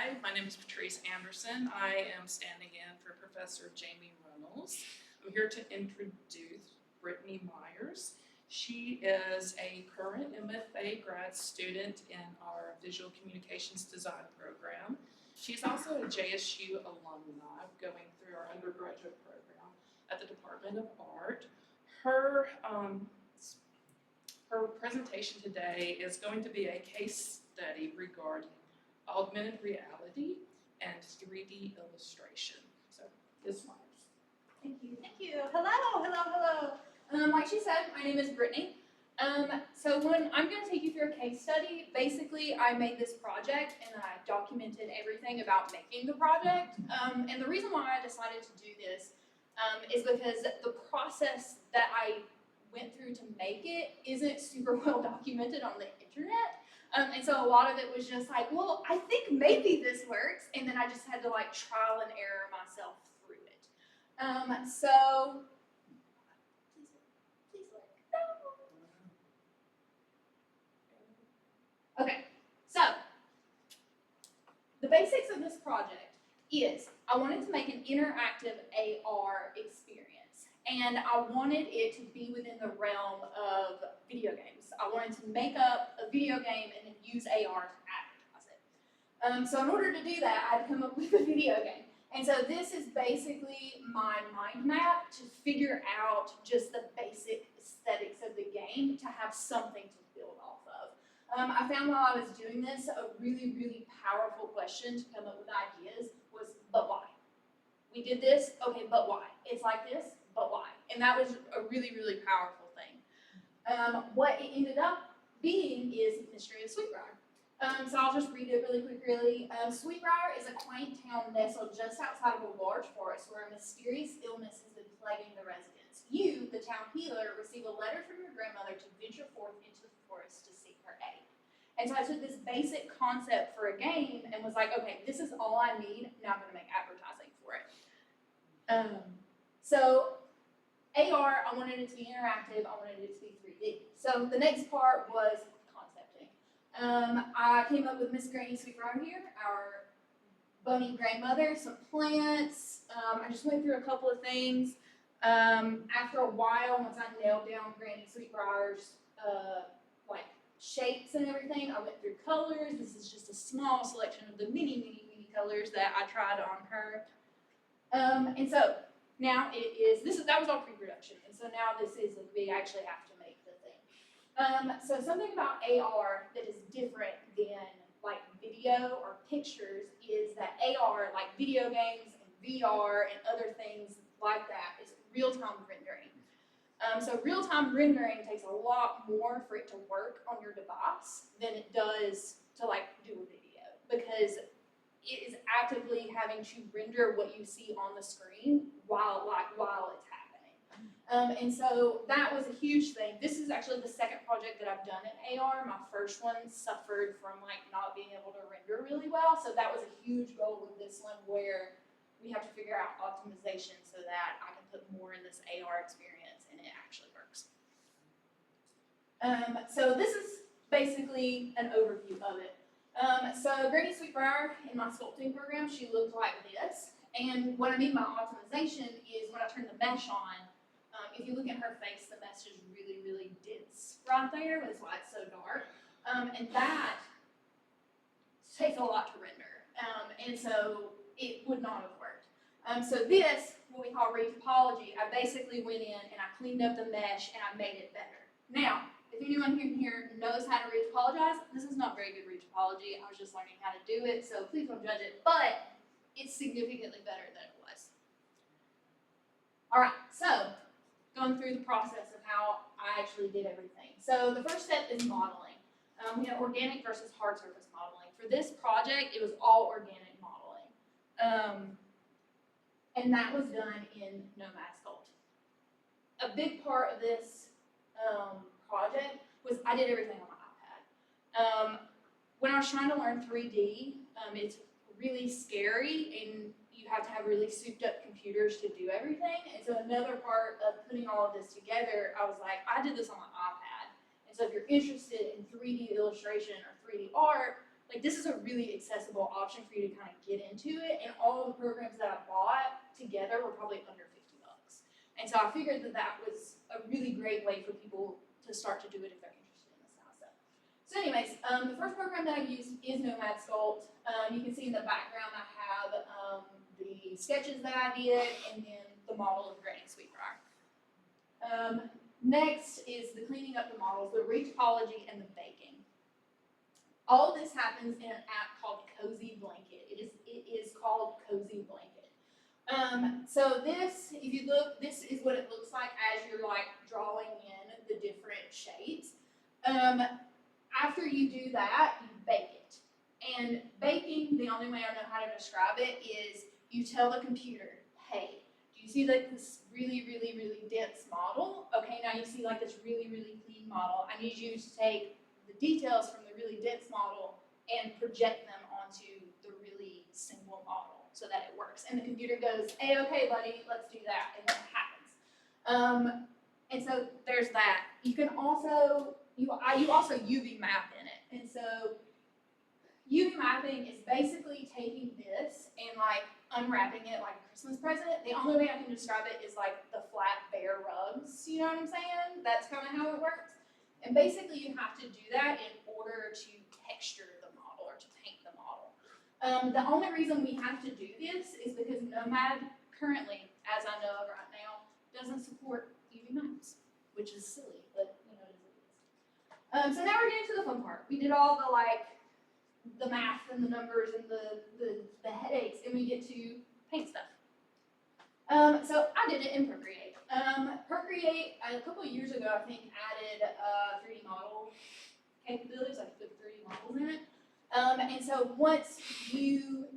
Hi, my name is Patrice Anderson. I am standing in for Professor Jamie Runnells. I'm here to introduce Brittani Myers. She is a current MFA grad student in our Visual Communications Design program. She's also a JSU alumni going through our undergraduate program at the Department of Art. Her presentation today is going to be a case study regarding augmented reality and 3D illustration. So, Ms. Myers. Thank you. Thank you. Hello. Like she said, my name is Brittany. So when I'm going to take you through a case study, basically I made this project and I documented everything about making the project. And the reason why I decided to do this is because the process that I went through to make it isn't super well documented on the internet. And so a lot of it was just like, well, I think maybe this works. And then I just had to like trial and error myself through it. So, please look. No. Okay, so the basics of this project is I wanted to make an interactive AR experience. And I wanted it to be within the realm of video games. I wanted to make up a video game and then use AR to advertise it. So in order to do that, I had to come up with a video game. And so this is basically my mind map to figure out just the basic aesthetics of the game to have something to build off of. I found while I was doing this, a really, really powerful question to come up with ideas was, but why? We did this, okay, but why? It's like this, but why? And that was a really, really powerful thing. What it ended up being is Mystery of Sweetbriar. So I'll just read it really quickly. Sweetbriar is a quaint town nestled just outside of a large forest where a mysterious illness has been plaguing the residents. You, the town healer, receive a letter from your grandmother to venture forth into the forest to seek her aid. And so I took this basic concept for a game and was like, okay, this is all I need. Now I'm going to make advertising for it. So AR, I wanted it to be interactive. I wanted it to be 3D. So the next part was concepting. I came up with Miss Granny Sweetbriar here, our bunny grandmother, some plants. I just went through a couple of things. After a while, once I nailed down Granny Sweetbriar's like shapes and everything, I went through colors. This is just a small selection of the many colors that I tried on her. And so now that was all pre-production, and so now this is like we actually have to make the thing. So something about AR that is different than like video or pictures is that AR, like video games and VR and other things like that, is real-time rendering. So real-time rendering takes a lot more for it to work on your device than it does to like do a video, because it is actively having to render what you see on the screen while it's happening. And so that was a huge thing. This is actually the second project that I've done in AR. My first one suffered from like not being able to render really well. So that was a huge goal with this one, where we have to figure out optimization so that I can put more in this AR experience and it actually works. So this is basically an overview of it. So Granny Sweetbriar in my sculpting program, she looked like this. And what I mean by optimization is when I turn the mesh on, if you look at her face, the mesh is really, really dense right there. That's why it's so dark. And that takes a lot to render. And so it would not have worked. So this, what we call retopology, I basically went in and I cleaned up the mesh and I made it better. Now, if anyone here knows how to retopologize, this is not very good retopology. I was just learning how to do it, so please don't judge it. But it's significantly better than it was. All right, so going through the process of how I actually did everything. So the first step is modeling. We have organic versus hard surface modeling. For this project, it was all organic modeling. And that was done in Nomad Sculpt. A big part of this project was I did everything on my iPad. When I was trying to learn 3D, it's really scary and you have to have really souped up computers to do everything. And so another part of putting all of this together, I was like, I did this on my iPad. And so if you're interested in 3D illustration or 3D art, like this is a really accessible option for you to kind of get into it, and all of the programs that I bought together were probably under $50. And so I figured that that was a really great way for people to start to do it if they're interested in this kind of stuff. So anyways, the first program that I used is Nomad Sculpt. You can see in the background I have the sketches that I did, and then the model of grading sweetbriar. Next is the cleaning up the models, the retopology, and the baking. All of this happens in an app called Cozy Blanket. It is called Cozy Blanket. So this, if you look, this is what it looks like as you're like drawing in the different shades. After you do that, you bake it. And baking, the only way I know how to describe it is you tell the computer, hey, do you see like this really, really, really dense model? Okay, now you see like this really, really clean model. I need you to take the details from the really dense model and project them onto the really simple model so that it works. And the computer goes, hey, okay, buddy, let's do that, and then it happens. And so there's that. You can also, you also UV map in it. And so UV mapping is basically taking this and like unwrapping it like a Christmas present. The only way I can describe it is like the flat bare rugs, you know what I'm saying? That's kind of how it works. And basically you have to do that in order to texture the model or to paint the model. The only reason we have to do this is because Nomad currently, as I know of right now, doesn't support UV maps, which is silly, but you know it is what it is. So now we're getting to the fun part. We did all the like the math and the numbers and the headaches, and we get to paint stuff. So I did it in Procreate. Procreate, a couple of years ago, I think, added 3D model capabilities, like put 3D models in it. And so once you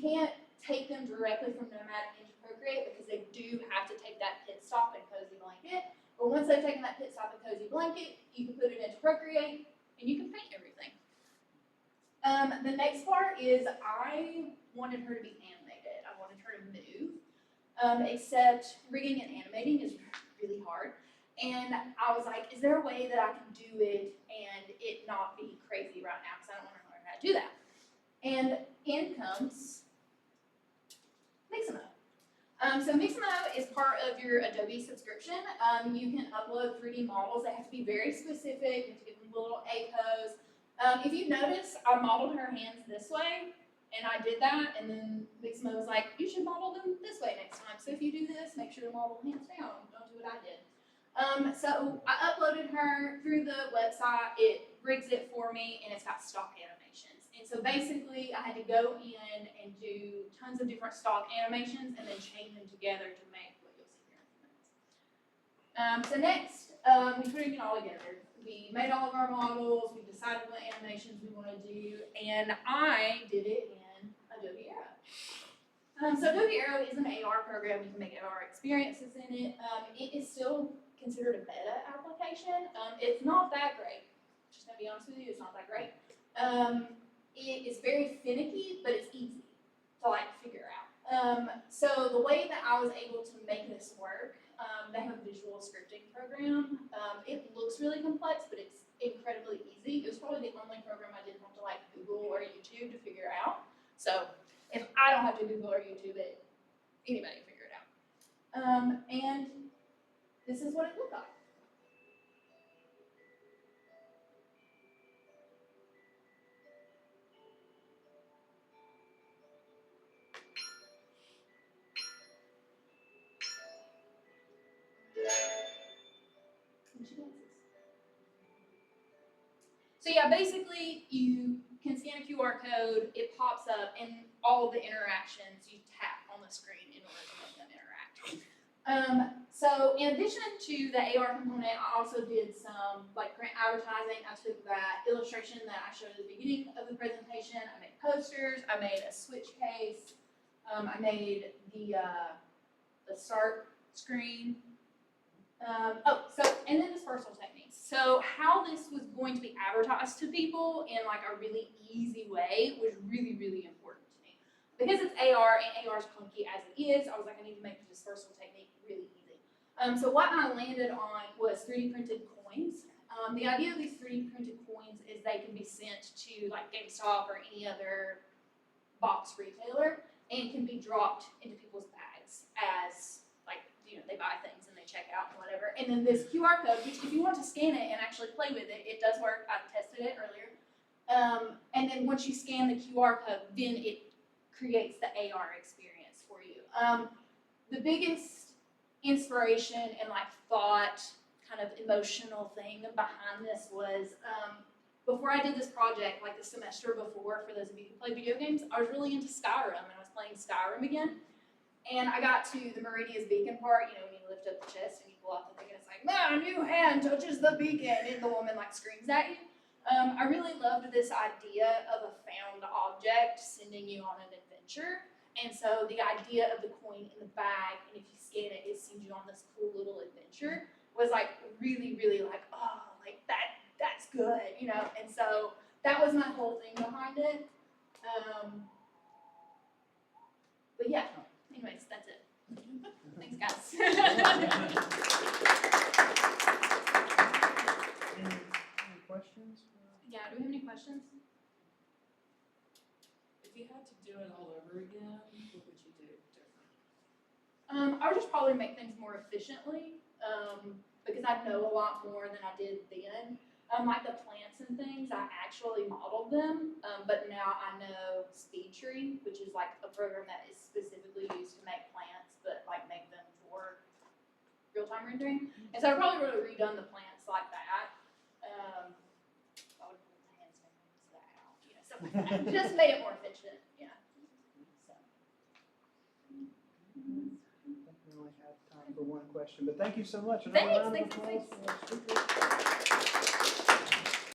can't take them directly from Nomad into Procreate because they do have to take that pit stop in Cozy Blanket. But once they've taken that pit stop in Cozy Blanket, you can put it into Procreate and you can paint everything. The next part is I wanted her to be animated. I wanted her to move, except rigging and animating is really hard. And I was like, is there a way that I can do it and it not be crazy right now because I don't want to learn how to do that. And in comes Mixamo. So Mixamo is part of your Adobe subscription. You can upload 3D models. They have to be very specific. You have to give them a little A pose. If you notice, I modeled her hands this way, and I did that, and then Mixamo was like, you should model them this way next time. So if you do this, make sure to model hands down. Don't do what I did. So I uploaded her through the website. It rigs it for me, and it's got stock animations. And so basically, I had to go in and do tons of different stock animations and then chain them together to make what you'll see here in a few minutes. So next, we put it all together. We made all of our models, we decided what animations we want to do, and I did it in Adobe Aero. So Adobe Aero is an AR program. You can make AR experiences in it. It is still considered a beta application. It's not that great. Just gonna be honest with you, it's not that great. It is very finicky, but it's easy to like figure out. So the way that I was able to make this work, they have a visual scripting program. It looks really complex, but it's incredibly easy. It was probably the only program I didn't have to like Google or YouTube to figure out. So if I don't have to Google or YouTube it, anybody can figure it out. And this is what it looked like. So yeah, basically you can scan a QR code, it pops up, and all of the interactions you tap on the screen in order to make them interact. So in addition to the AR component, I also did some like grant advertising. I took that illustration that I showed at the beginning of the presentation. I made posters. I made a switch case. I made the start screen. And then dispersal techniques. So how this was going to be advertised to people in like a really easy way was really, really important to me. Because it's AR and AR is clunky as it is, I was like, I need to make the dispersal technique really easy. So what I landed on was 3D printed coins. The idea of these 3D printed coins is they can be sent to like GameStop or any other box retailer and can be dropped into people's bags as like, they buy things and they check out and whatever. And then this QR code, which if you want to scan it and actually play with it, it does work. I tested it earlier. And then once you scan the QR code, then it creates the AR experience for you. The biggest inspiration and like thought, kind of emotional thing behind this was before I did this project, like the semester before, for those of you who play video games, I was really into Skyrim and I was playing Skyrim again. And I got to the Meridia's beacon part, when you lift up the chest and you pull out the thing and it's like, my new hand touches the beacon, and the woman like screams at you. I really loved this idea of a found object sending you on an adventure. And so the idea of the coin in the bag, and if you scan it, it sends you on this cool little adventure, was like really, really like, oh, like that's good, And so that was my whole thing behind it. But yeah, anyways, that's it. Thanks, guys. Any questions? Yeah, do we have any questions? If you had to do it all over again, what would you do different? I would just probably make things more efficiently, because I know a lot more than I did then. Like the plants and things, I actually modeled them, but now I know SpeedTree, which is like a program that is specifically used to make plants, but like make them for real-time rendering. And so I probably would have redone the plants like that. I would pull the hand stems out, stuff like that. Just made it more efficient, yeah. So. I think we only have time for one question, but thank you so much. Thanks, Another round of thanks. applause for our speaker.